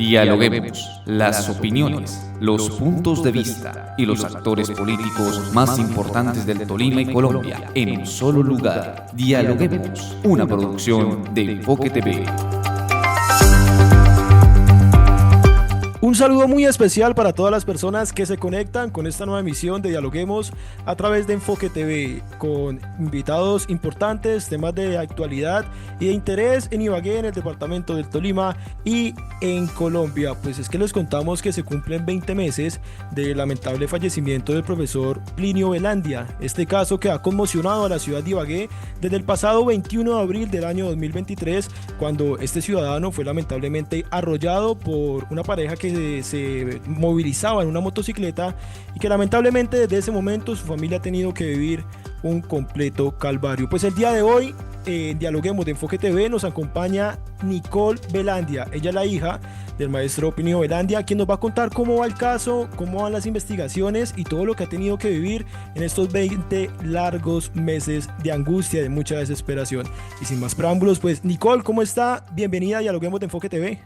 Dialoguemos las opiniones, los puntos de vista y los actores políticos más importantes del Tolima y Colombia en un solo lugar. Dialoguemos, una producción de Enfoque TV. Un saludo muy especial para todas las personas que se conectan con esta nueva emisión de Dialoguemos a través de Enfoque TV, con invitados importantes, temas de actualidad y de interés en Ibagué, en el departamento del Tolima y en Colombia. Pues es que les contamos que se cumplen 20 meses del lamentable fallecimiento del profesor Plinio Velandia. Este caso que ha conmocionado a la ciudad de Ibagué desde el pasado 21 de abril del año 2023, cuando este ciudadano fue lamentablemente arrollado por una pareja que se movilizaba en una motocicleta y que lamentablemente desde ese momento su familia ha tenido que vivir un completo calvario. Pues el día de hoy en Dialoguemos de Enfoque TV nos acompaña Nicole Velandia. Ella es la hija del maestro Plinio Velandia, quien nos va a contar cómo va el caso, cómo van las investigaciones y todo lo que ha tenido que vivir en estos 20 largos meses de angustia, de mucha desesperación. Y sin más preámbulos, pues Nicole, ¿cómo está? Bienvenida a Dialoguemos de Enfoque TV.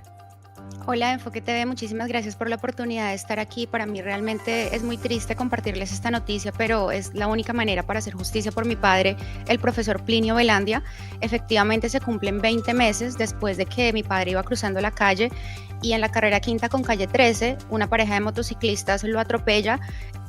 Hola, Enfoque TV, muchísimas gracias por la oportunidad de estar aquí. Para mí realmente es muy triste compartirles esta noticia, pero es la única manera para hacer justicia por mi padre, el profesor Plinio Velandia. Efectivamente se cumplen 20 meses después de que mi padre iba cruzando la calle y en la carrera quinta con calle 13, una pareja de motociclistas lo atropella.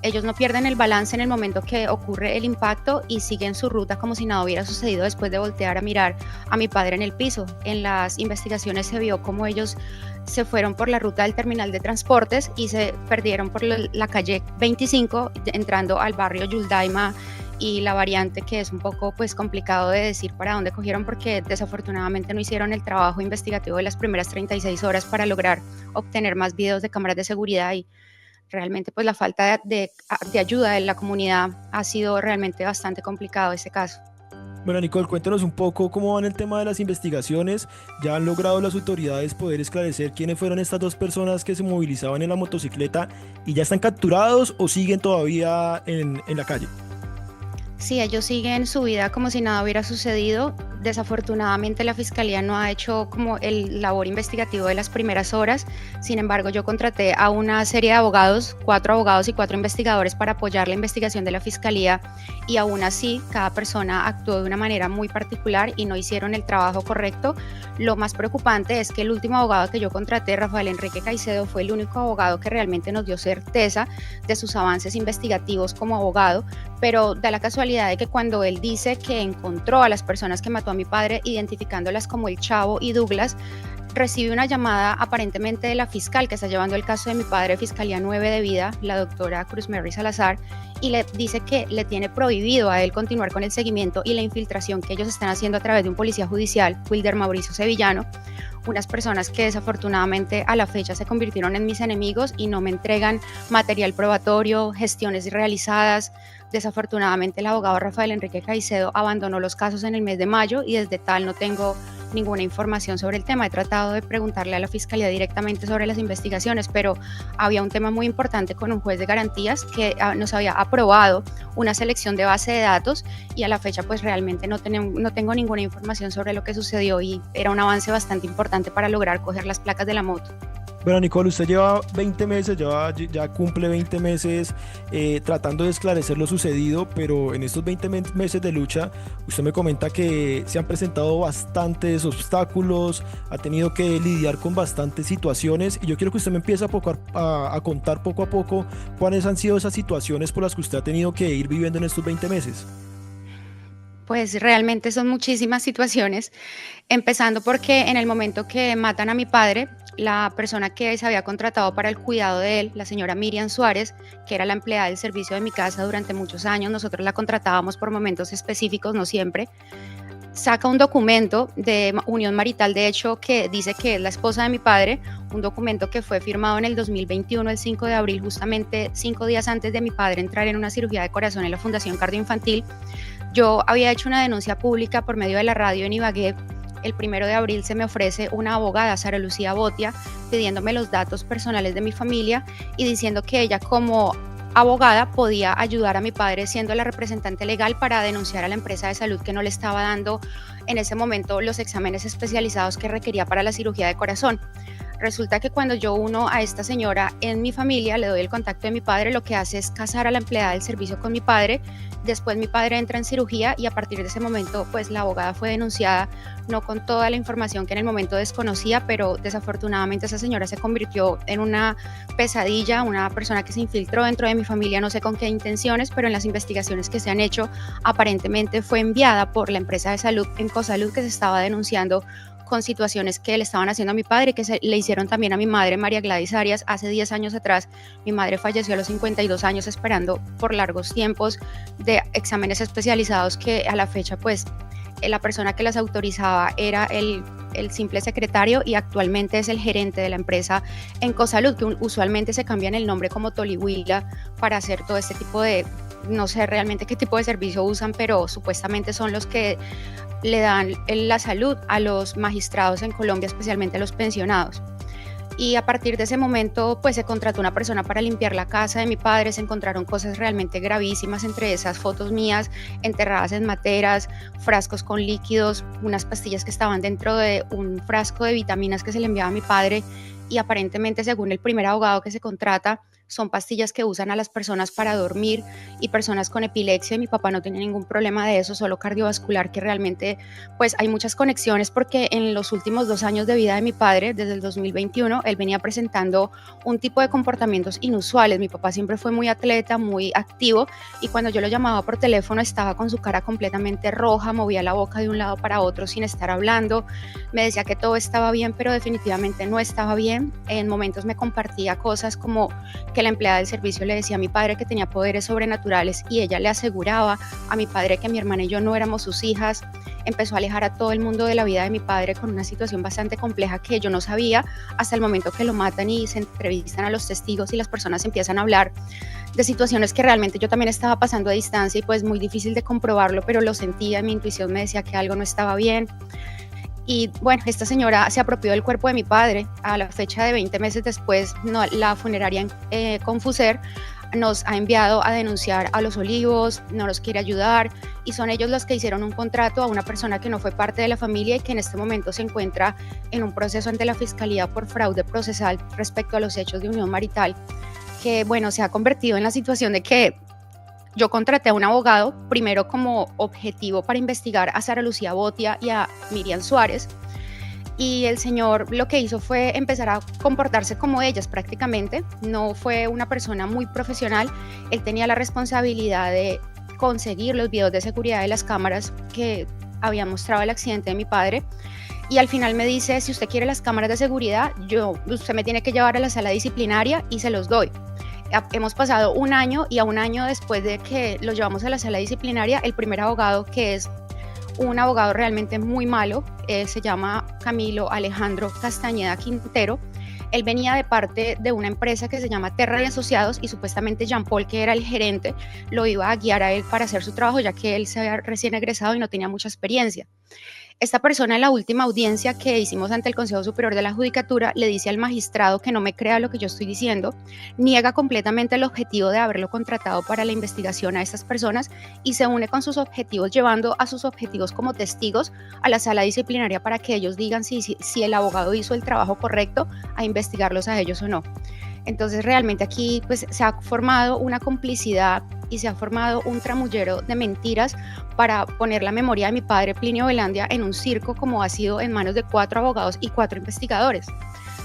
Ellos no pierden el balance en el momento que ocurre el impacto y siguen su ruta como si nada hubiera sucedido después de voltear a mirar a mi padre en el piso. En las investigaciones se vio cómo ellos se fueron por la ruta del terminal de transportes y se perdieron por la calle 25, entrando al barrio Yuldaima y la variante, que es un poco pues complicado de decir para dónde cogieron porque desafortunadamente no hicieron el trabajo investigativo de las primeras 36 horas para lograr obtener más videos de cámaras de seguridad y realmente pues la falta de ayuda de la comunidad ha sido realmente bastante complicado ese caso. Bueno, Nicole, cuéntanos un poco cómo van el tema de las investigaciones. ¿Ya han logrado las autoridades poder esclarecer quiénes fueron estas dos personas que se movilizaban en la motocicleta y ya están capturados o siguen todavía en la calle? Sí, ellos siguen su vida como si nada hubiera sucedido. Desafortunadamente la fiscalía no ha hecho como el labor investigativo de las primeras horas. Sin embargo, yo contraté a una serie de abogados, 4 abogados y 4 investigadores para apoyar la investigación de la fiscalía y aún así cada persona actuó de una manera muy particular y no hicieron el trabajo correcto. Lo más preocupante es que el último abogado que yo contraté, Rafael Enrique Caicedo, fue el único abogado que realmente nos dio certeza de sus avances investigativos como abogado, pero da la casualidad de que cuando él dice que encontró a las personas que mató a mi padre, identificándolas como el Chavo y Douglas, recibe una llamada aparentemente de la fiscal que está llevando el caso de mi padre, Fiscalía 9 de Vida, la doctora Cruz Mary Salazar, y le dice que le tiene prohibido a él continuar con el seguimiento y la infiltración que ellos están haciendo a través de un policía judicial, Wilder Mauricio Sevillano, unas personas que desafortunadamente a la fecha se convirtieron en mis enemigos y no me entregan material probatorio, gestiones realizadas. Desafortunadamente el abogado Rafael Enrique Caicedo abandonó los casos en el mes de mayo y desde tal no tengo ninguna información sobre el tema. He tratado de preguntarle a la fiscalía directamente sobre las investigaciones, pero había un tema muy importante con un juez de garantías que nos había aprobado una selección de base de datos y a la fecha pues realmente no tengo ninguna información sobre lo que sucedió y era un avance bastante importante para lograr coger las placas de la moto. Bueno, Nicole, usted lleva 20 meses, ya cumple 20 meses tratando de esclarecer lo sucedido, pero en estos 20 meses de lucha, usted me comenta que se han presentado bastantes obstáculos, ha tenido que lidiar con bastantes situaciones, y yo quiero que usted me empiece a contar poco a poco cuáles han sido esas situaciones por las que usted ha tenido que ir viviendo en estos 20 meses. Pues realmente son muchísimas situaciones, empezando porque en el momento que matan a mi padre, la persona que se había contratado para el cuidado de él, la señora Miriam Suárez, que era la empleada del servicio de mi casa durante muchos años, nosotros la contratábamos por momentos específicos, no siempre, saca un documento de unión marital, de hecho, que dice que es la esposa de mi padre, un documento que fue firmado en el 2021, el 5 de abril, justamente 5 días antes de mi padre entrar en una cirugía de corazón en la Fundación Cardioinfantil. Yo había hecho una denuncia pública por medio de la radio en Ibagué. El 1 de abril se me ofrece una abogada, Sara Lucía Botia, pidiéndome los datos personales de mi familia y diciendo que ella como abogada podía ayudar a mi padre siendo la representante legal para denunciar a la empresa de salud que no le estaba dando en ese momento los exámenes especializados que requería para la cirugía de corazón. resulta que cuando yo uno a esta señora en mi familia, le doy el contacto de mi padre, lo que hace es casar a la empleada del servicio con mi padre. Después mi padre entra en cirugía y a partir de ese momento pues la abogada fue denunciada, no con toda la información que en el momento desconocía, pero desafortunadamente esa señora se convirtió en una pesadilla, una persona que se infiltró dentro de mi familia, no sé con qué intenciones, pero en las investigaciones que se han hecho aparentemente fue enviada por la empresa de salud Encosalud, que se estaba denunciando con situaciones que le estaban haciendo a mi padre, que le hicieron también a mi madre, María Gladys Arias, hace 10 años atrás. Mi madre falleció a los 52 años esperando por largos tiempos de exámenes especializados que a la fecha pues la persona que las autorizaba era el simple secretario y actualmente es el gerente de la empresa Encosalud, que usualmente se cambian el nombre como Tolihuila para hacer todo este tipo de, no sé realmente qué tipo de servicio usan, pero supuestamente son los que le dan la salud a los magistrados en Colombia, especialmente a los pensionados. Y a partir de ese momento pues se contrató una persona para limpiar la casa de mi padre. Se encontraron cosas realmente gravísimas, entre esas fotos mías enterradas en materas, frascos con líquidos, unas pastillas que estaban dentro de un frasco de vitaminas que se le enviaba a mi padre, y aparentemente, según el primer abogado que se contrata, son pastillas que usan a las personas para dormir y personas con epilepsia, y mi papá no tenía ningún problema de eso, solo cardiovascular, que realmente pues hay muchas conexiones porque en los últimos 2 años de vida de mi padre, desde el 2021, él venía presentando un tipo de comportamientos inusuales. Mi papá siempre fue muy atleta, muy activo, y cuando yo lo llamaba por teléfono estaba con su cara completamente roja, movía la boca de un lado para otro sin estar hablando, me decía que todo estaba bien, pero definitivamente no estaba bien. En momentos me compartía cosas como que la empleada del servicio le decía a mi padre que tenía poderes sobrenaturales y ella le aseguraba a mi padre que mi hermana y yo no éramos sus hijas. Empezó a alejar a todo el mundo de la vida de mi padre con una situación bastante compleja que yo no sabía hasta el momento que lo matan y se entrevistan a los testigos y las personas empiezan a hablar de situaciones que realmente yo también estaba pasando a distancia y pues muy difícil de comprobarlo, pero lo sentía, mi intuición me decía que algo no estaba bien. Y bueno, esta señora se apropió del cuerpo de mi padre. A la fecha de 20 meses después, la funeraria Confuser nos ha enviado a denunciar a Los Olivos, no nos quiere ayudar, y son ellos los que hicieron un contrato a una persona que no fue parte de la familia y que en este momento se encuentra en un proceso ante la Fiscalía por fraude procesal respecto a los hechos de unión marital, que bueno, se ha convertido en la situación de que yo contraté a un abogado, primero como objetivo para investigar a Sara Lucía Botia y a Miriam Suárez, y el señor lo que hizo fue empezar a comportarse como ellas prácticamente. No fue una persona muy profesional. Él tenía la responsabilidad de conseguir los videos de seguridad de las cámaras que habían mostrado el accidente de mi padre, y al final me dice: si usted quiere las cámaras de seguridad, usted me tiene que llevar a la sala disciplinaria y se los doy. Hemos pasado 1 año, y a 1 año después de que lo llevamos a la sala disciplinaria, el primer abogado, que es un abogado realmente muy malo, se llama Camilo Alejandro Castañeda Quintero. Él venía de parte de una empresa que se llama Terra y Asociados, y supuestamente Jean Paul, que era el gerente, lo iba a guiar a él para hacer su trabajo, ya que él se había recién egresado y no tenía mucha experiencia. Esta persona, en la última audiencia que hicimos ante el Consejo Superior de la Judicatura, le dice al magistrado que no me crea lo que yo estoy diciendo, niega completamente el objetivo de haberlo contratado para la investigación a estas personas y se une con sus objetivos, llevando a sus objetivos como testigos a la sala disciplinaria para que ellos digan si el abogado hizo el trabajo correcto a investigarlos a ellos o no. Entonces realmente aquí pues se ha formado una complicidad y se ha formado un tramullero de mentiras para poner la memoria de mi padre Plinio Velandia en un circo, como ha sido en manos de 4 abogados y 4 investigadores.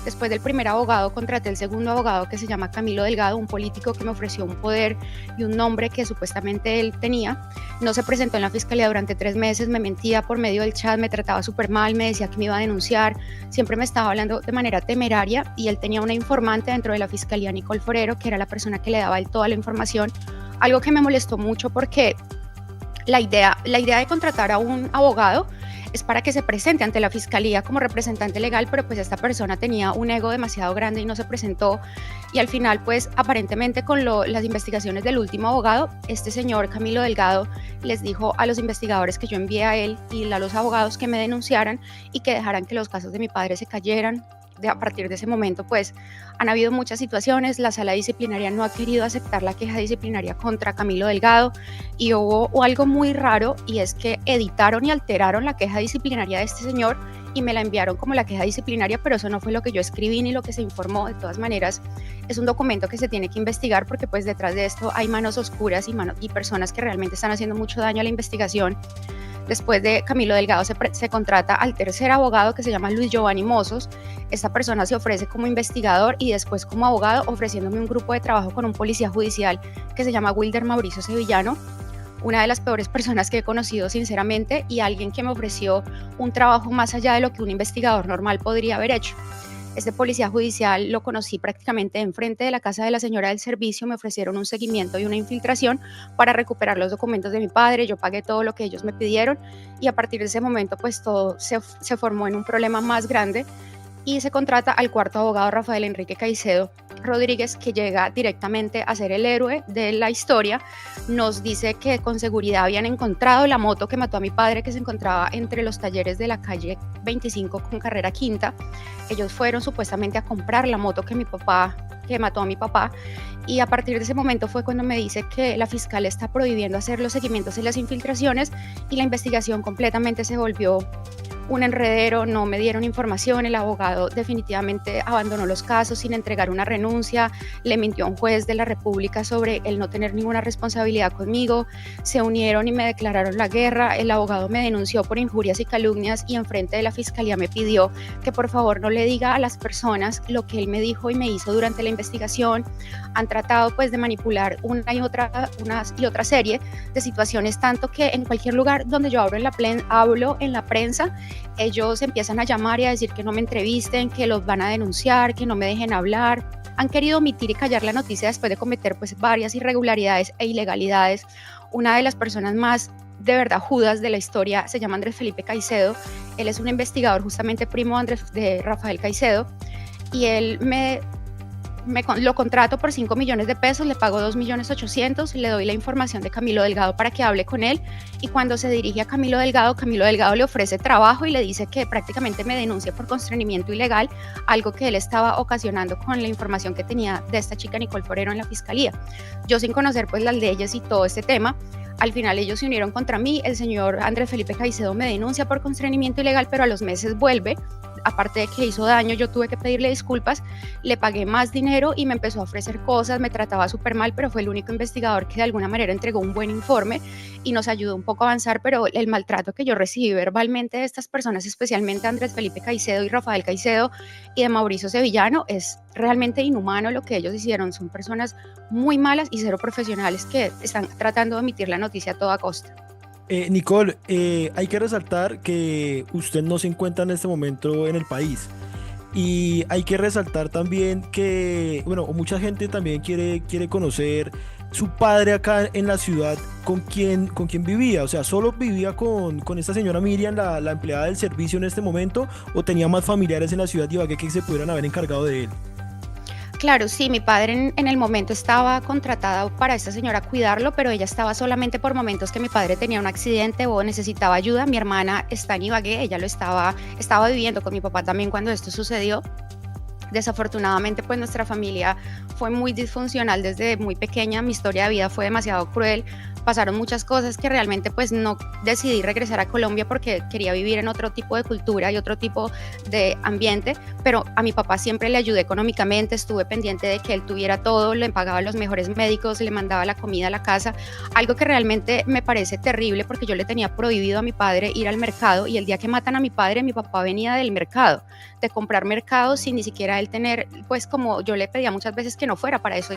Después del primer abogado contraté el segundo abogado, que se llama Camilo Delgado, un político que me ofreció un poder y un nombre que supuestamente él tenía. No se presentó en la fiscalía durante 3 meses, me mentía por medio del chat, me trataba súper mal, me decía que me iba a denunciar, siempre me estaba hablando de manera temeraria, y él tenía una informante dentro de la fiscalía, Nicole Forero, que era la persona que le daba a él toda la información, algo que me molestó mucho porque la idea de contratar a un abogado es para que se presente ante la fiscalía como representante legal, pero pues esta persona tenía un ego demasiado grande y no se presentó, y al final pues aparentemente con las investigaciones del último abogado, este señor Camilo Delgado les dijo a los investigadores que yo envié a él y a los abogados que me denunciaran y que dejaran que los casos de mi padre se cayeran. A partir de ese momento pues han habido muchas situaciones, la sala disciplinaria no ha querido aceptar la queja disciplinaria contra Camilo Delgado, y hubo algo muy raro, y es que editaron y alteraron la queja disciplinaria de este señor y me la enviaron como la queja disciplinaria, pero eso no fue lo que yo escribí ni lo que se informó. De todas maneras, es un documento que se tiene que investigar porque pues detrás de esto hay manos oscuras y personas que realmente están haciendo mucho daño a la investigación. Después de Camilo Delgado se contrata al tercer abogado, que se llama Luis Giovanni Mozos. Esta persona se ofrece como investigador y después como abogado, ofreciéndome un grupo de trabajo con un policía judicial que se llama Wilder Mauricio Sevillano, una de las peores personas que he conocido sinceramente, y alguien que me ofreció un trabajo más allá de lo que un investigador normal podría haber hecho. Este policía judicial lo conocí prácticamente enfrente de la casa de la señora del servicio. Me ofrecieron un seguimiento y una infiltración para recuperar los documentos de mi padre. Yo pagué todo lo que ellos me pidieron y a partir de ese momento pues todo se formó en un problema más grande y se contrata al cuarto abogado, Rafael Enrique Caicedo Rodríguez, que llega directamente a ser el héroe de la historia. Nos dice que con seguridad habían encontrado la moto que mató a mi padre, que se encontraba entre los talleres de la calle 25 con carrera quinta. Ellos fueron supuestamente a comprar la moto que mató a mi papá, y a partir de ese momento fue cuando me dice que la fiscal está prohibiendo hacer los seguimientos y las infiltraciones, y la investigación completamente se volvió un enredero. No me dieron información, el abogado definitivamente abandonó los casos sin entregar una renuncia, le mintió a un juez de la República sobre el no tener ninguna responsabilidad conmigo, se unieron y me declararon la guerra. El abogado me denunció por injurias y calumnias y enfrente de la fiscalía me pidió que por favor no le diga a las personas lo que él me dijo y me hizo durante la investigación. Han tratado pues de manipular una y otra serie de situaciones, tanto que en cualquier lugar donde yo hablo en la prensa, ellos empiezan a llamar y a decir que no me entrevisten, que los van a denunciar, que no me dejen hablar. Han querido omitir y callar la noticia después de cometer pues varias irregularidades e ilegalidades. Una de las personas más de verdad judas de la historia se llama Andrés Felipe Caicedo. Él es un investigador justamente primo de Rafael Caicedo, y él lo contrato por 5 millones de pesos, le pago 2.800.000, le doy la información de Camilo Delgado para que hable con él, y cuando se dirige a Camilo Delgado le ofrece trabajo y le dice que prácticamente me denuncia por constreñimiento ilegal, algo que él estaba ocasionando con la información que tenía de esta chica Nicole Forero en la fiscalía. Yo, sin conocer pues las leyes y todo este tema, al final ellos se unieron contra mí. El señor Andrés Felipe Caicedo me denuncia por constreñimiento ilegal, pero a los meses vuelve. Aparte de que hizo daño, yo tuve que pedirle disculpas, le pagué más dinero y me empezó a ofrecer cosas, me trataba súper mal, pero fue el único investigador que de alguna manera entregó un buen informe y nos ayudó un poco a avanzar. Pero el maltrato que yo recibí verbalmente de estas personas, especialmente Andrés Felipe Caicedo y Rafael Caicedo y de Mauricio Sevillano, es realmente inhumano lo que ellos hicieron. Son personas muy malas y cero profesionales que están tratando de omitir la noticia a toda costa. Nicole, hay que resaltar que usted no se encuentra en este momento en el país. Y hay que resaltar también que, bueno, mucha gente también quiere conocer su padre acá en la ciudad, con quién vivía. O sea, ¿solo vivía con esta señora Miriam, la empleada del servicio en este momento, o tenía más familiares en la ciudad de Ibagué que se pudieran haber encargado de él? Claro, sí, mi padre en el momento estaba contratada para esta señora cuidarlo, pero ella estaba solamente por momentos que mi padre tenía un accidente o necesitaba ayuda. Mi hermana está en Ibagué, ella lo estaba viviendo con mi papá también cuando esto sucedió. Desafortunadamente, pues nuestra familia fue muy disfuncional desde muy pequeña. Mi historia de vida fue demasiado cruel. Pasaron muchas cosas que realmente pues no decidí regresar a Colombia porque quería vivir en otro tipo de cultura y otro tipo de ambiente, pero a mi papá siempre le ayudé económicamente, estuve pendiente de que él tuviera todo, le pagaba los mejores médicos, le mandaba la comida a la casa, algo que realmente me parece terrible porque yo le tenía prohibido a mi padre ir al mercado, y el día que matan a mi padre, mi papá venía del mercado, de comprar mercado sin ni siquiera él tener, pues como yo le pedía muchas veces que no fuera, para eso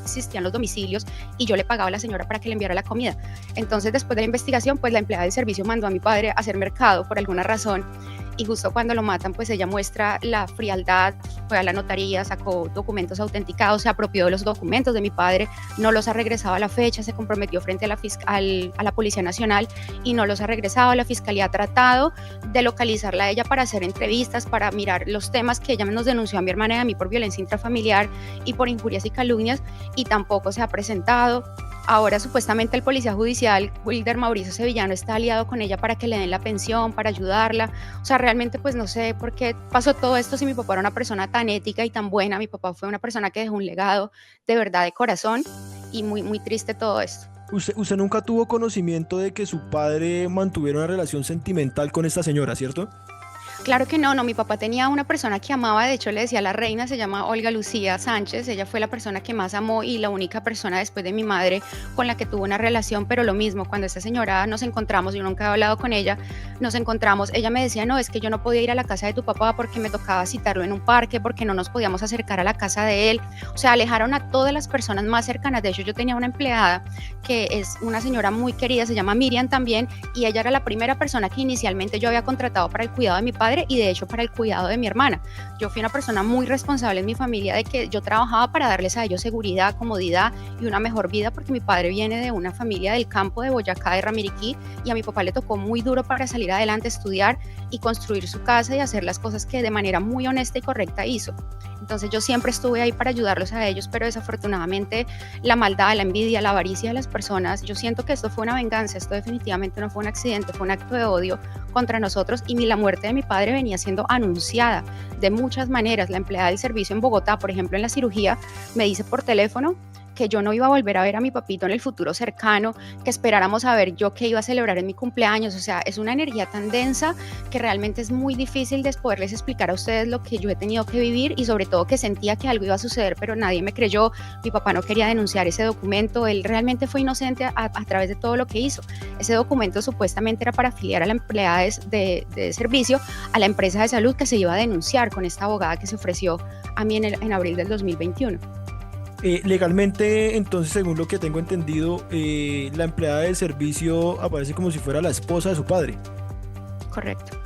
existían los domicilios y yo le pagaba a la señora para que le enviara la comida. Entonces, después de la investigación, pues la empleada del servicio mandó a mi padre a hacer mercado por alguna razón, y justo cuando lo matan, pues ella muestra la frialdad, fue a la notaría, sacó documentos autenticados, se apropió de los documentos de mi padre, no los ha regresado a la fecha, se comprometió frente a la Policía Nacional y no los ha regresado. La Fiscalía ha tratado de localizarla a ella para hacer entrevistas, para mirar los temas que ella nos denunció a mi hermana y a mí por violencia intrafamiliar y por injurias y calumnias, y tampoco se ha presentado. Ahora supuestamente el policía judicial Wilder Mauricio Sevillano está aliado con ella para que le den la pensión, para ayudarla. O sea, realmente pues no sé por qué pasó todo esto si mi papá era una persona tan ética y tan buena. Mi papá fue una persona que dejó un legado de verdad, de corazón, y muy, muy triste todo esto. Usted nunca tuvo conocimiento de que su padre mantuviera una relación sentimental con esta señora, ¿cierto? Claro que no, mi papá tenía una persona que amaba, de hecho le decía la reina, se llama Olga Lucía Sánchez, ella fue la persona que más amó y la única persona después de mi madre con la que tuvo una relación, pero lo mismo, cuando esta señora nos encontramos, yo nunca he hablado con ella, nos encontramos, ella me decía, no, es que yo no podía ir a la casa de tu papá porque me tocaba citarlo en un parque, porque no nos podíamos acercar a la casa de él, o sea, alejaron a todas las personas más cercanas. De hecho yo tenía una empleada que es una señora muy querida, se llama Miriam también, y ella era la primera persona que inicialmente yo había contratado para el cuidado de mi padre y de hecho para el cuidado de mi hermana. Yo fui una persona muy responsable en mi familia de que yo trabajaba para darles a ellos seguridad, comodidad y una mejor vida, porque mi padre viene de una familia del campo de Boyacá, de Ramiriquí, y a mi papá le tocó muy duro para salir adelante, estudiar y construir su casa y hacer las cosas que de manera muy honesta y correcta hizo. Entonces yo siempre estuve ahí para ayudarlos a ellos, pero desafortunadamente la maldad, la envidia, la avaricia de las personas, yo siento que esto fue una venganza, esto definitivamente no fue un accidente, fue un acto de odio contra nosotros, y la muerte de mi padre venía siendo anunciada de muchas maneras. La empleada del servicio en Bogotá, por ejemplo, en la cirugía, me dice por teléfono que yo no iba a volver a ver a mi papito en el futuro cercano, que esperáramos a ver yo qué iba a celebrar en mi cumpleaños. O sea, es una energía tan densa que realmente es muy difícil de poderles explicar a ustedes lo que yo he tenido que vivir, y sobre todo que sentía que algo iba a suceder, pero nadie me creyó. Mi papá no quería denunciar ese documento, él realmente fue inocente a través de todo lo que hizo. Ese documento supuestamente era para afiliar a la empleada de servicio a la empresa de salud que se iba a denunciar con esta abogada que se ofreció a mí en abril del 2021. Legalmente, entonces, según lo que tengo entendido, la empleada del servicio aparece como si fuera la esposa de su padre. Correcto.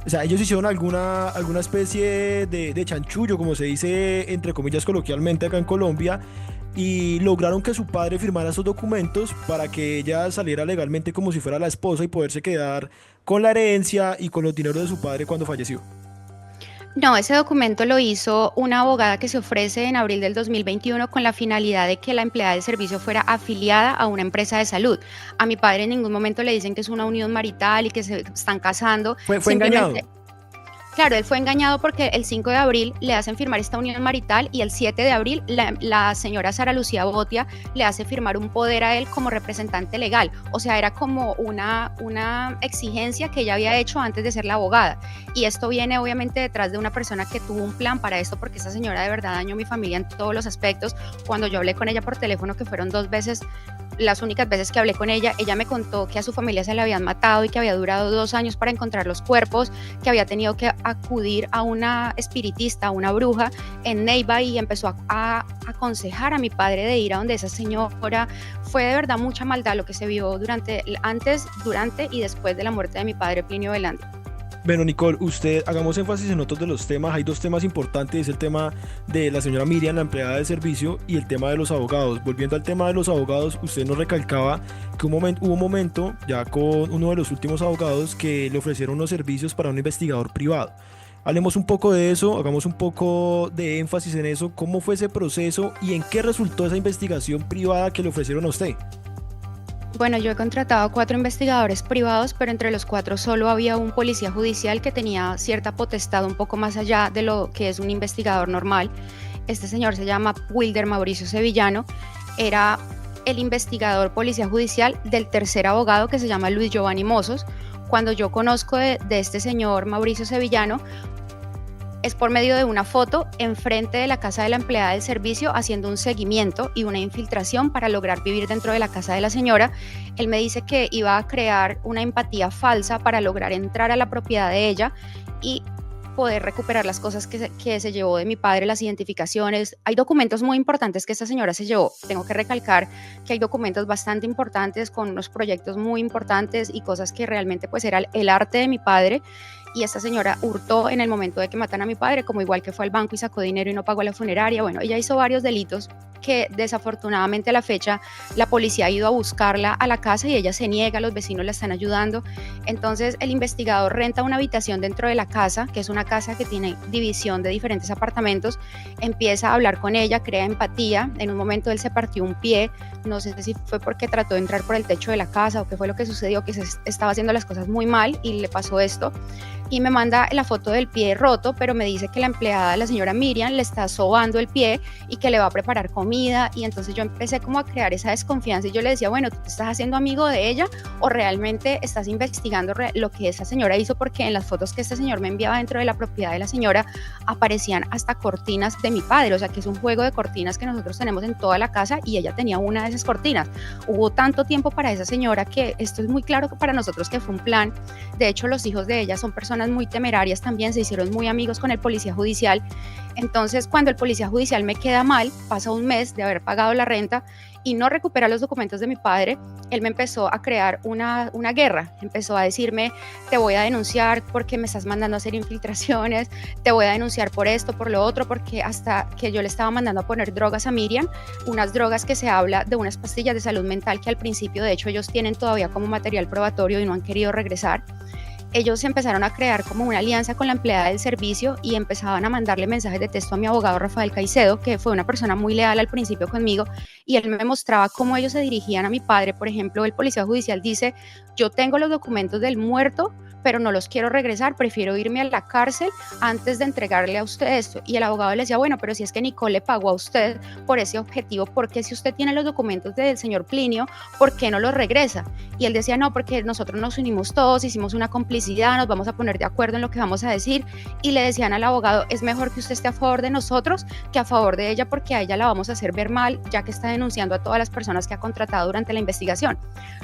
O sea, ellos hicieron alguna especie de chanchullo, como se dice entre comillas coloquialmente acá en Colombia, y lograron que su padre firmara esos documentos para que ella saliera legalmente como si fuera la esposa y poderse quedar con la herencia y con los dineros de su padre cuando falleció. No, ese documento lo hizo una abogada que se ofrece en abril del 2021 con la finalidad de que la empleada del servicio fuera afiliada a una empresa de salud. A mi padre en ningún momento le dicen que es una unión marital y que se están casando. Fue engañado. Claro, él fue engañado porque el 5 de abril le hacen firmar esta unión marital y el 7 de abril la señora Sara Lucía Botia le hace firmar un poder a él como representante legal. O sea, era como una exigencia que ella había hecho antes de ser la abogada. Y esto viene obviamente detrás de una persona que tuvo un plan para esto, porque esa señora de verdad dañó a mi familia en todos los aspectos. Cuando yo hablé con ella por teléfono, que fueron 2 veces, las únicas veces que hablé con ella me contó que a su familia se le habían matado y que había durado 2 años para encontrar los cuerpos, que había tenido que acudir a una espiritista, a una bruja en Neiva, y empezó a aconsejar a mi padre de ir a donde esa señora. Fue de verdad mucha maldad lo que se vio antes, durante y después de la muerte de mi padre Plinio Velandi. Bueno, Nicole, hagamos énfasis en otros de los temas. Hay 2 temas importantes, es el tema de la señora Miriam, la empleada de servicio, y el tema de los abogados. Volviendo al tema de los abogados, usted nos recalcaba que hubo un momento, ya con uno de los últimos abogados, que le ofrecieron unos servicios para un investigador privado. Hablemos un poco de eso, hagamos un poco de énfasis en eso. ¿Cómo fue ese proceso y en qué resultó esa investigación privada que le ofrecieron a usted? Bueno, yo he contratado 4 investigadores privados, pero entre los 4 solo había un policía judicial que tenía cierta potestad un poco más allá de lo que es un investigador normal. Este señor se llama Wilder Mauricio Sevillano, era el investigador policía judicial del tercer abogado, que se llama Luis Giovanni Mozos. Cuando yo conozco de este señor Mauricio Sevillano, es por medio de una foto enfrente de la casa de la empleada del servicio, haciendo un seguimiento y una infiltración para lograr vivir dentro de la casa de la señora. Él me dice que iba a crear una empatía falsa para lograr entrar a la propiedad de ella y poder recuperar las cosas que se llevó de mi padre, las identificaciones. Hay documentos muy importantes que esta señora se llevó. Tengo que recalcar que hay documentos bastante importantes con unos proyectos muy importantes y cosas que realmente pues era el arte de mi padre. Y esta señora hurtó en el momento de que matan a mi padre, como igual que fue al banco y sacó dinero y no pagó la funeraria. Bueno, ella hizo varios delitos que desafortunadamente a la fecha la policía ha ido a buscarla a la casa y ella se niega, los vecinos la están ayudando. Entonces el investigador renta una habitación dentro de la casa, que es una casa que tiene división de diferentes apartamentos, empieza a hablar con ella, crea empatía. En un momento él se partió un pie, no sé si fue porque trató de entrar por el techo de la casa o qué fue lo que sucedió, que se estaba haciendo las cosas muy mal y le pasó esto. y me manda la foto del pie roto, pero me dice que la empleada, la señora Miriam, le está sobando el pie y que le va a preparar comida. Y entonces yo empecé como a crear esa desconfianza y yo le decía, bueno, ¿tú te estás haciendo amigo de ella o realmente estás investigando lo que esa señora hizo? Porque en las fotos que este señor me enviaba dentro de la propiedad de la señora aparecían hasta cortinas de mi padre, o sea que es un juego de cortinas que nosotros tenemos en toda la casa y ella tenía una de esas cortinas. Hubo tanto tiempo para esa señora que esto es muy claro para nosotros que fue un plan. De hecho, los hijos de ella son personas muy temerarias también, se hicieron muy amigos con el policía judicial. Entonces, cuando el policía judicial me queda mal, pasa un mes de haber pagado la renta y no recupera los documentos de mi padre, él me empezó a crear una guerra, empezó a decirme, te voy a denunciar porque me estás mandando a hacer infiltraciones, te voy a denunciar por esto, por lo otro, porque hasta que yo le estaba mandando a poner drogas a Miriam, unas drogas que se habla de unas pastillas de salud mental que al principio, de hecho, ellos tienen todavía como material probatorio y no han querido regresar. Ellos empezaron a crear como una alianza con la empleada del servicio y empezaban a mandarle mensajes de texto a mi abogado Rafael Caicedo, que fue una persona muy leal al principio conmigo, y él me mostraba cómo ellos se dirigían a mi padre. Por ejemplo, el policía judicial dice, yo tengo los documentos del muerto, pero no los quiero regresar, prefiero irme a la cárcel antes de entregarle a usted esto. Y el abogado le decía, bueno, pero si es que Nicole le pagó a usted por ese objetivo, ¿por qué si usted tiene los documentos del señor Plinio, por qué no los regresa? Y él decía, no, porque nosotros nos unimos todos, hicimos una complicidad, nos vamos a poner de acuerdo en lo que vamos a decir. Y le decían al abogado, es mejor que usted esté a favor de nosotros que a favor de ella, porque a ella la vamos a hacer ver mal, ya que está denunciando a todas las personas que ha contratado durante la investigación.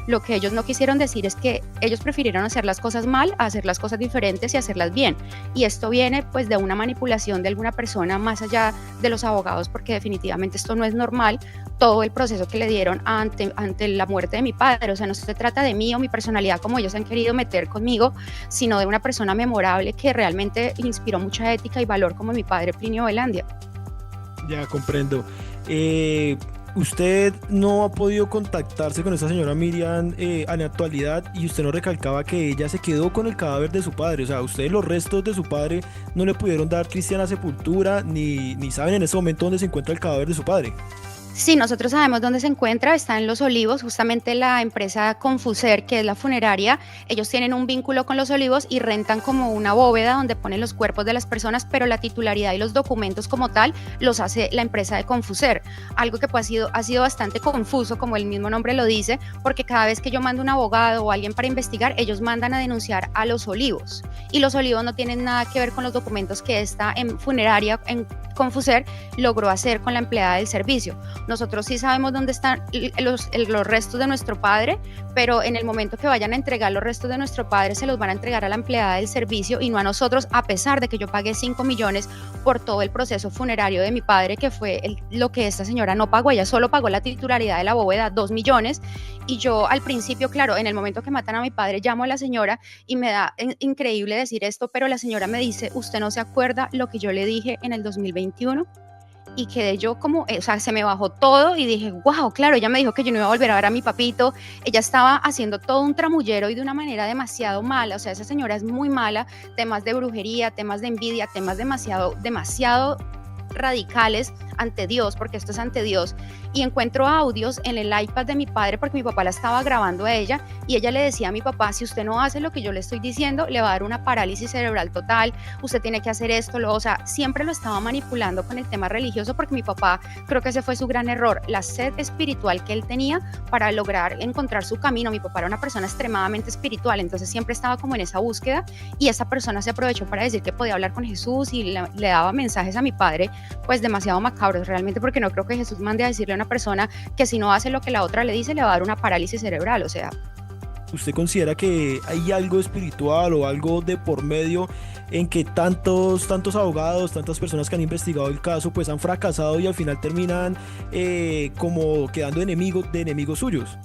Lo que ellos no quisieron decir es que ellos prefirieron hacer las cosas mal a hacer las cosas diferentes y hacerlas bien. Y esto viene pues de una manipulación de alguna persona más allá de los abogados, porque definitivamente esto no es normal, todo el proceso que le dieron ante la muerte de mi padre. O sea, no se trata de mí o mi personalidad como ellos han querido meter conmigo, sino de una persona memorable que realmente inspiró mucha ética y valor como mi padre Plinio Velandia. Ya comprendo. Usted no ha podido contactarse con esta señora Miriam en la actualidad, y usted nos recalcaba que ella se quedó con el cadáver de su padre. O sea, ustedes los restos de su padre no le pudieron dar cristiana sepultura, ni saben en ese momento dónde se encuentra el cadáver de su padre. Sí, nosotros sabemos dónde se encuentra, está en Los Olivos, justamente la empresa Confuser, que es la funeraria, ellos tienen un vínculo con Los Olivos y rentan como una bóveda donde ponen los cuerpos de las personas, pero la titularidad y los documentos como tal los hace la empresa de Confuser, algo que pues ha sido bastante confuso, como el mismo nombre lo dice, porque cada vez que yo mando un abogado o alguien para investigar, ellos mandan a denunciar a Los Olivos, y Los Olivos no tienen nada que ver con los documentos que esta funeraria en Confuser logró hacer con la empleada del servicio. Nosotros sí sabemos dónde están los restos de nuestro padre, pero en el momento que vayan a entregar los restos de nuestro padre se los van a entregar a la empleada del servicio y no a nosotros, a pesar de que yo pagué 5 millones por todo el proceso funerario de mi padre, que fue lo que esta señora no pagó. Ella solo pagó la titularidad de la bóveda, 2 millones, y yo al principio, claro, en el momento que matan a mi padre, llamo a la señora y me da increíble decir esto, pero la señora me dice, ¿usted no se acuerda lo que yo le dije en el 2021? Y quedé yo como, o sea, se me bajó todo y dije, wow, claro, ella me dijo que yo no iba a volver a ver a mi papito. Ella estaba haciendo todo un tramullero y de una manera demasiado mala. O sea, esa señora es muy mala, temas de brujería, temas de envidia, temas demasiado radicales ante Dios, porque esto es ante Dios. Y encuentro audios en el iPad de mi padre, porque mi papá la estaba grabando a ella, y ella le decía a mi papá, si usted no hace lo que yo le estoy diciendo, le va a dar una parálisis cerebral total, usted tiene que hacer esto, o sea, siempre lo estaba manipulando con el tema religioso, porque mi papá, creo que ese fue su gran error, la sed espiritual que él tenía para lograr encontrar su camino. Mi papá era una persona extremadamente espiritual, entonces siempre estaba como en esa búsqueda, y esa persona se aprovechó para decir que podía hablar con Jesús y le daba mensajes a mi padre, pues demasiado macabros realmente, porque no creo que Jesús mande a decirle a una persona que si no hace lo que la otra le dice, le va a dar una parálisis cerebral. O sea, ¿usted considera que hay algo espiritual o algo de por medio en que tantos abogados, tantas personas que han investigado el caso, pues han fracasado y al final terminan como quedando de enemigos suyos?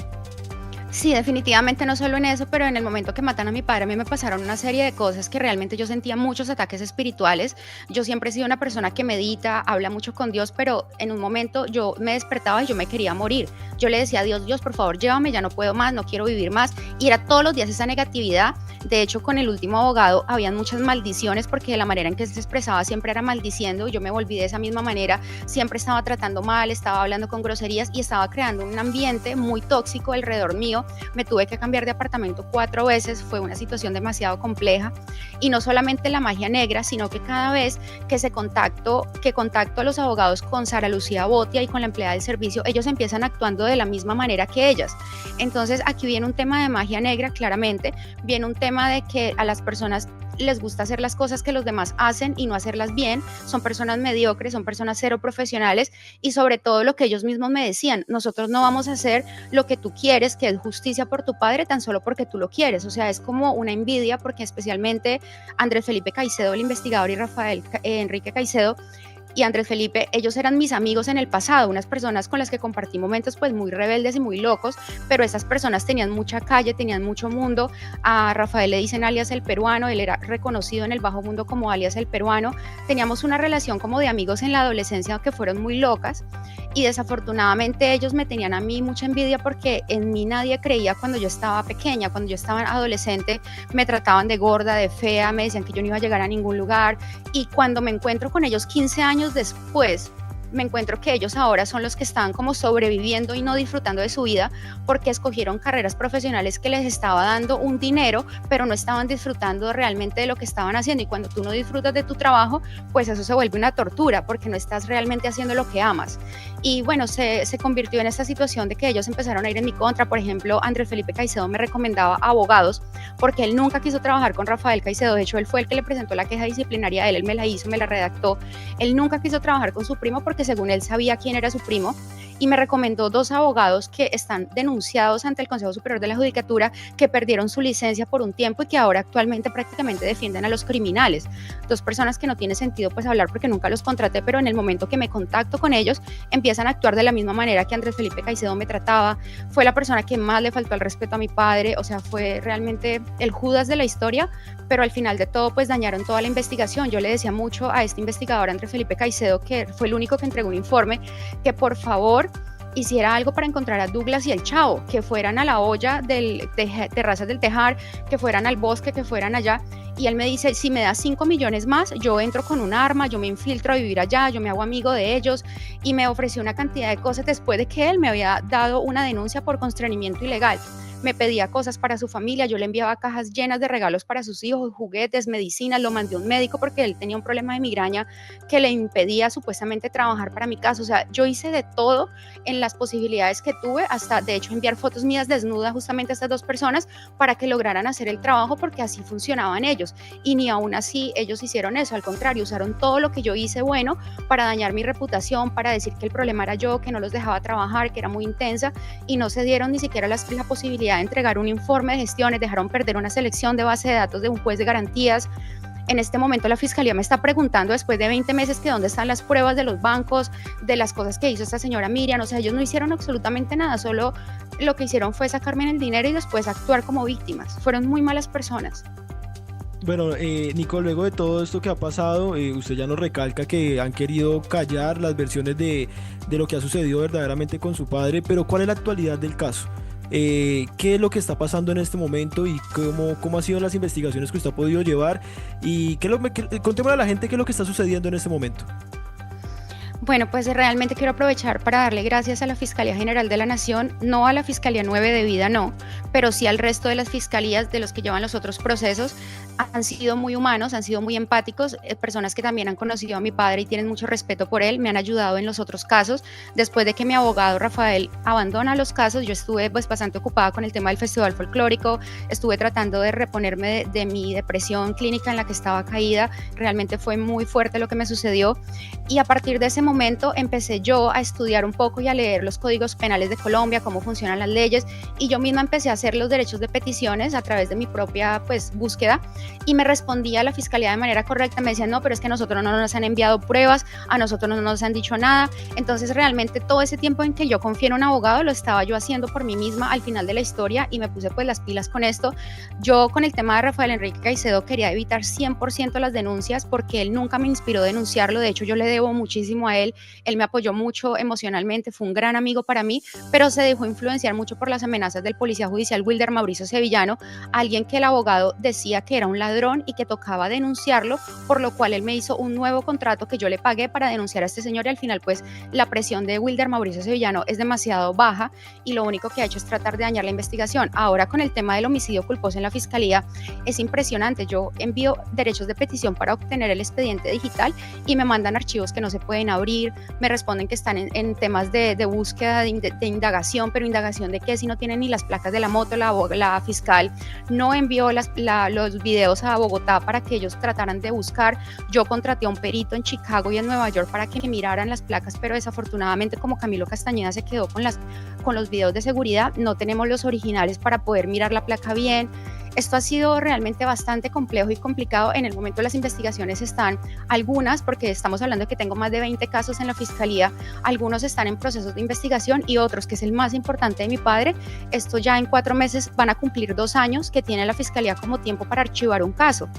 Sí, definitivamente, no solo en eso, pero en el momento que matan a mi padre, a mí me pasaron una serie de cosas que realmente yo sentía muchos ataques espirituales. Yo siempre he sido una persona que medita, habla mucho con Dios, pero en un momento yo me despertaba y yo me quería morir. Yo le decía a Dios, Dios, por favor, llévame, ya no puedo más, no quiero vivir más. Y era todos los días esa negatividad. De hecho, con el último abogado habían muchas maldiciones, porque la manera en que se expresaba siempre era maldiciendo. Yo me volví de esa misma manera, siempre estaba tratando mal, estaba hablando con groserías y estaba creando un ambiente muy tóxico alrededor mío, me tuve que cambiar de apartamento 4 veces, fue una situación demasiado compleja, y no solamente la magia negra, sino que cada vez que contacto a los abogados con Sara Lucía Botia y con la empleada del servicio, ellos empiezan actuando de la misma manera que ellas. Entonces aquí viene un tema de magia negra, claramente, viene un tema de que a las personas les gusta hacer las cosas que los demás hacen y no hacerlas bien, son personas mediocres, son personas cero profesionales, y sobre todo lo que ellos mismos me decían: nosotros no vamos a hacer lo que tú quieres, que es justicia por tu padre, tan solo porque tú lo quieres. O sea, es como una envidia, porque especialmente Andrés Felipe Caicedo, el investigador, y Rafael Enrique Caicedo y Andrés Felipe, ellos eran mis amigos en el pasado, unas personas con las que compartí momentos pues muy rebeldes y muy locos, pero esas personas tenían mucha calle, tenían mucho mundo. A Rafael le dicen alias el peruano, él era reconocido en el bajo mundo como alias el peruano. Teníamos una relación como de amigos en la adolescencia que fueron muy locas, y desafortunadamente ellos me tenían a mí mucha envidia, porque en mí nadie creía cuando yo estaba pequeña, cuando yo estaba adolescente me trataban de gorda, de fea, me decían que yo no iba a llegar a ningún lugar, y cuando me encuentro con ellos 15 años después, me encuentro que ellos ahora son los que están como sobreviviendo y no disfrutando de su vida, porque escogieron carreras profesionales que les estaba dando un dinero, pero no estaban disfrutando realmente de lo que estaban haciendo. Y cuando tú no disfrutas de tu trabajo, pues eso se vuelve una tortura, porque no estás realmente haciendo lo que amas. Y bueno, se convirtió en esta situación de que ellos empezaron a ir en mi contra. Por ejemplo, Andrés Felipe Caicedo me recomendaba abogados, porque él nunca quiso trabajar con Rafael Caicedo. De hecho, él fue el que le presentó la queja disciplinaria a él me la hizo, me la redactó. Él nunca quiso trabajar con su primo, porque según él sabía quién era su primo, y me recomendó 2 abogados que están denunciados ante el Consejo Superior de la Judicatura, que perdieron su licencia por un tiempo y que ahora actualmente prácticamente defienden a los criminales. 2 personas que no tiene sentido pues hablar, porque nunca los contraté, pero en el momento que me contacto con ellos empiezan a actuar de la misma manera que Andrés Felipe Caicedo me trataba. Fue la persona que más le faltó al respeto a mi padre, o sea, fue realmente el Judas de la historia, pero al final de todo pues dañaron toda la investigación. Yo le decía mucho a este investigador Andrés Felipe Caicedo, que fue el único que entregó un informe, que por favor hiciera algo para encontrar a Douglas y el Chavo, que fueran a la olla de Terrazas del Tejar, que fueran al bosque, que fueran allá. Y él me dice: si me das 5 millones más, yo entro con un arma, yo me infiltro a vivir allá, yo me hago amigo de ellos. Y me ofreció una cantidad de cosas después de que él me había dado una denuncia por constreñimiento ilegal. Me pedía cosas para su familia, yo le enviaba cajas llenas de regalos para sus hijos, juguetes, medicinas, lo mandé a un médico porque él tenía un problema de migraña que le impedía supuestamente trabajar para mi caso. O sea, yo hice de todo en las posibilidades que tuve, hasta de hecho enviar fotos mías desnudas justamente a estas 2 personas para que lograran hacer el trabajo, porque así funcionaban ellos. Y ni aún así ellos hicieron eso, al contrario, usaron todo lo que yo hice bueno para dañar mi reputación, para decir que el problema era yo, que no los dejaba trabajar, que era muy intensa, y no se dieron ni siquiera la posibilidad de entregar un informe de gestiones, dejaron perder una selección de base de datos de un juez de garantías. En este momento la Fiscalía me está preguntando, después de 20 meses, que dónde están las pruebas de los bancos, de las cosas que hizo esta señora Miriam. O sea, ellos no hicieron absolutamente nada, solo lo que hicieron fue sacarme el dinero y después actuar como víctimas. Fueron muy malas personas. Bueno, Nico, luego de todo esto que ha pasado, usted ya nos recalca que han querido callar las versiones de lo que ha sucedido verdaderamente con su padre, pero ¿cuál es la actualidad del caso? ¿Qué es lo que está pasando en este momento y cómo han sido las investigaciones que usted ha podido llevar? Y contémosle a la gente qué es lo que está sucediendo en este momento. Bueno, pues realmente quiero aprovechar para darle gracias a la Fiscalía General de la Nación, no a la Fiscalía 9 de Vida, no, pero sí al resto de las fiscalías, de los que llevan los otros procesos. Han sido muy humanos, han sido muy empáticos, personas que también han conocido a mi padre y tienen mucho respeto por él, me han ayudado en los otros casos. Después de que mi abogado Rafael abandona los casos, yo estuve pues bastante ocupada con el tema del Festival Folclórico, estuve tratando de reponerme de mi depresión clínica en la que estaba caída. Realmente fue muy fuerte lo que me sucedió, y a partir de ese momento empecé yo a estudiar un poco y a leer los códigos penales de Colombia, cómo funcionan las leyes, y yo misma empecé a hacer los derechos de peticiones a través de mi propia pues búsqueda, y me respondía a la Fiscalía de manera correcta. Me decían: no, pero es que nosotros no nos han enviado pruebas, a nosotros no nos han dicho nada. Entonces realmente todo ese tiempo en que yo confié en un abogado lo estaba yo haciendo por mí misma al final de la historia, y me puse pues las pilas con esto. Yo con el tema de Rafael Enrique Caicedo quería evitar 100% las denuncias, porque él nunca me inspiró a denunciarlo. De hecho, yo le debo muchísimo a a él me apoyó mucho emocionalmente, fue un gran amigo para mí, pero se dejó influenciar mucho por las amenazas del policía judicial Wilder Mauricio Sevillano, alguien que el abogado decía que era un ladrón y que tocaba denunciarlo, por lo cual él me hizo un nuevo contrato que yo le pagué para denunciar a este señor, y al final pues la presión de Wilder Mauricio Sevillano es demasiado baja y lo único que ha hecho es tratar de dañar la investigación. Ahora con el tema del homicidio culposo en la fiscalía es impresionante, yo envío derechos de petición para obtener el expediente digital y me mandan archivos que no se pueden abrir, me responden que están en temas de búsqueda, de indagación, pero indagación de qué si no tienen ni las placas de la moto. La fiscal no envió los videos a Bogotá para que ellos trataran de buscar. Yo contraté a un perito en Chicago y en Nueva York para que miraran las placas, pero desafortunadamente como Camilo Castañeda se quedó con los videos de seguridad, no tenemos los originales para poder mirar la placa bien. Esto ha sido realmente bastante complejo y complicado. En el momento las investigaciones están, algunas, porque estamos hablando de que tengo más de 20 casos en la fiscalía, algunos están en procesos de investigación y otros, que es el más importante de mi padre, esto ya en 4 meses van a cumplir 2 años que tiene la fiscalía como tiempo para archivar un caso.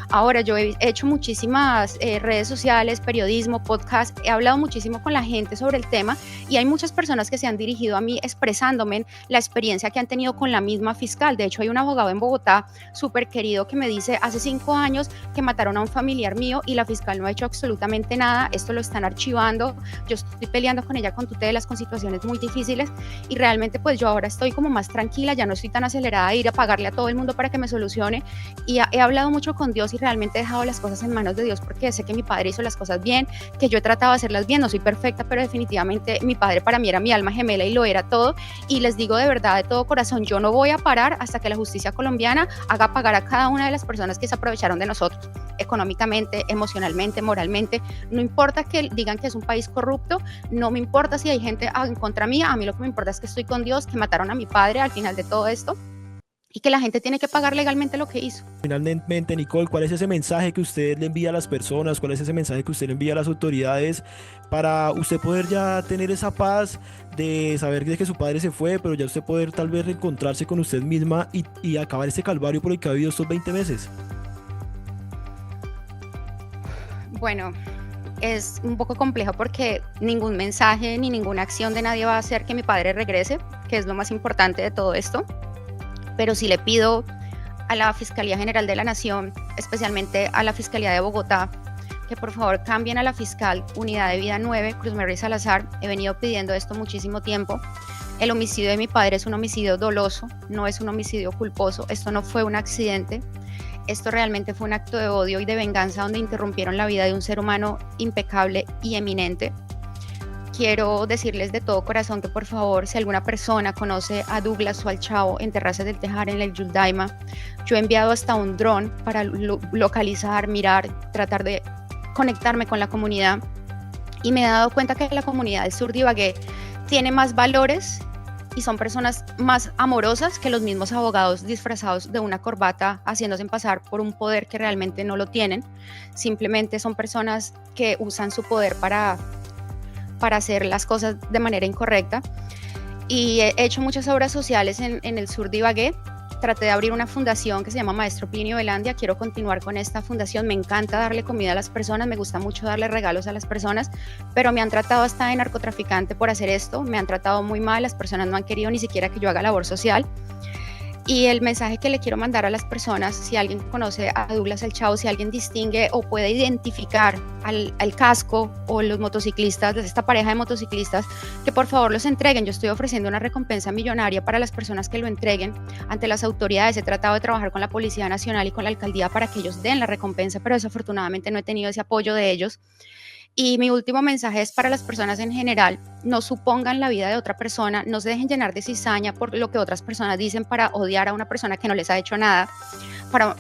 Ahora, yo he hecho muchísimas redes sociales, periodismo, podcast, he hablado muchísimo con la gente sobre el tema y hay muchas personas que se han dirigido a mí expresándome la experiencia que han tenido con la misma fiscal. De hecho, hay un abogado en Bogotá súper querido que me dice, hace 5 años que mataron a un familiar mío y la fiscal no ha hecho absolutamente nada, esto lo están archivando, yo estoy peleando con ella con tutelas, con situaciones muy difíciles y realmente pues yo ahora estoy como más tranquila, ya no estoy tan acelerada de ir a pagarle a todo el mundo para que me solucione y he hablado mucho con Dios y realmente he dejado las cosas en manos de Dios porque sé que mi padre hizo las cosas bien, que yo he tratado de hacerlas bien, no soy perfecta, pero definitivamente mi padre para mí era mi alma gemela y lo era todo, y les digo de verdad, de todo corazón, yo no voy a parar hasta que la justicia colombiana haga pagar a cada una de las personas que se aprovecharon de nosotros, económicamente, emocionalmente, moralmente. No importa que digan que es un país corrupto, no me importa si hay gente en contra mía, a mí lo que me importa es que estoy con Dios, que mataron a mi padre al final de todo esto y que la gente tiene que pagar legalmente lo que hizo. Finalmente, Nicole, ¿cuál es ese mensaje que usted le envía a las personas? ¿Cuál es ese mensaje que usted le envía a las autoridades para usted poder ya tener esa paz de saber de que su padre se fue, pero ya usted poder tal vez reencontrarse con usted misma y acabar ese calvario por el que ha vivido estos 20 meses? Bueno, es un poco complejo porque ningún mensaje ni ninguna acción de nadie va a hacer que mi padre regrese, que es lo más importante de todo esto. Pero sí le pido a la Fiscalía General de la Nación, especialmente a la Fiscalía de Bogotá, que por favor cambien a la fiscal Unidad de Vida 9, Cruz Mary Salazar. He venido pidiendo esto muchísimo tiempo. El homicidio de mi padre es un homicidio doloso, no es un homicidio culposo. Esto no fue un accidente. Esto realmente fue un acto de odio y de venganza donde interrumpieron la vida de un ser humano impecable y eminente. Quiero decirles de todo corazón que por favor, si alguna persona conoce a Douglas o al Chavo en Terrazas del Tejar, en el Yuldaima, yo he enviado hasta un dron para localizar, mirar, tratar de conectarme con la comunidad y me he dado cuenta que la comunidad del sur de Ibagué tiene más valores y son personas más amorosas que los mismos abogados disfrazados de una corbata haciéndose pasar por un poder que realmente no lo tienen. Simplemente son personas que usan su poder para hacer las cosas de manera incorrecta y he hecho muchas obras sociales en el sur de Ibagué. Traté de abrir una fundación que se llama Maestro Plinio Velandia, quiero continuar con esta fundación, me encanta darle comida a las personas, me gusta mucho darle regalos a las personas, pero me han tratado hasta de narcotraficante por hacer esto, me han tratado muy mal, las personas no han querido ni siquiera que yo haga labor social. Y el mensaje que le quiero mandar a las personas, si alguien conoce a Douglas el Chavo, si alguien distingue o puede identificar al casco o los motociclistas, de esta pareja de motociclistas, que por favor los entreguen. Yo estoy ofreciendo una recompensa millonaria para las personas que lo entreguen ante las autoridades. He tratado de trabajar con la Policía Nacional y con la Alcaldía para que ellos den la recompensa, pero desafortunadamente no he tenido ese apoyo de ellos. Y mi último mensaje es para las personas en general: no supongan la vida de otra persona, no se dejen llenar de cizaña por lo que otras personas dicen para odiar a una persona que no les ha hecho nada.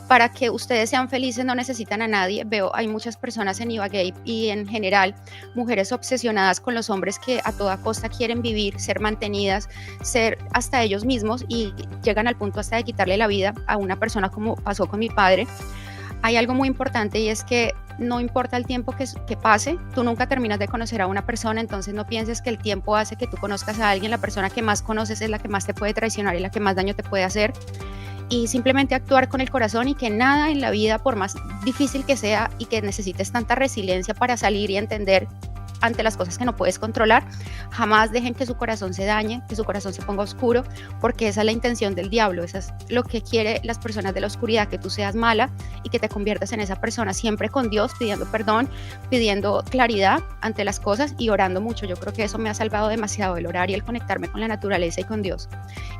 Para que ustedes sean felices no necesitan a nadie. Hay muchas personas en Ibagué y en general mujeres obsesionadas con los hombres que a toda costa quieren vivir, ser mantenidas, ser hasta ellos mismos y llegan al punto hasta de quitarle la vida a una persona como pasó con mi padre. Hay algo muy importante y es que no importa el tiempo que pase, tú nunca terminas de conocer a una persona, entonces no pienses que el tiempo hace que tú conozcas a alguien. La persona que más conoces es la que más te puede traicionar y la que más daño te puede hacer. Y simplemente actuar con el corazón y que nada en la vida, por más difícil que sea y que necesites tanta resiliencia para salir y entender ante las cosas que no puedes controlar. Jamás dejen que su corazón se dañe, que su corazón se ponga oscuro, porque esa es la intención del diablo, eso es lo que quiere las personas de la oscuridad, que tú seas mala y que te conviertas en esa persona, siempre con Dios, pidiendo perdón, pidiendo claridad ante las cosas y orando mucho. Yo creo que eso me ha salvado demasiado, el orar y el conectarme con la naturaleza y con Dios.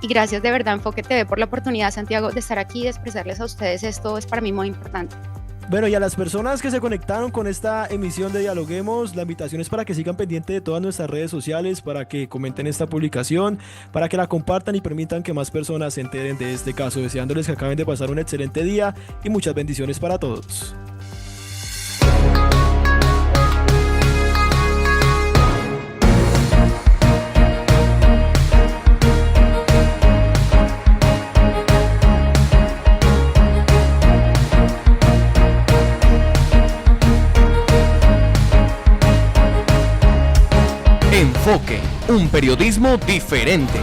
Y gracias de verdad Enfoque TV por la oportunidad, Santiago, de estar aquí y de expresarles a ustedes. Esto es para mí muy importante. Bueno, y a las personas que se conectaron con esta emisión de Dialoguemos, la invitación es para que sigan pendiente de todas nuestras redes sociales, para que comenten esta publicación, para que la compartan y permitan que más personas se enteren de este caso, deseándoles que acaben de pasar un excelente día y muchas bendiciones para todos. Enfoque, un periodismo diferente.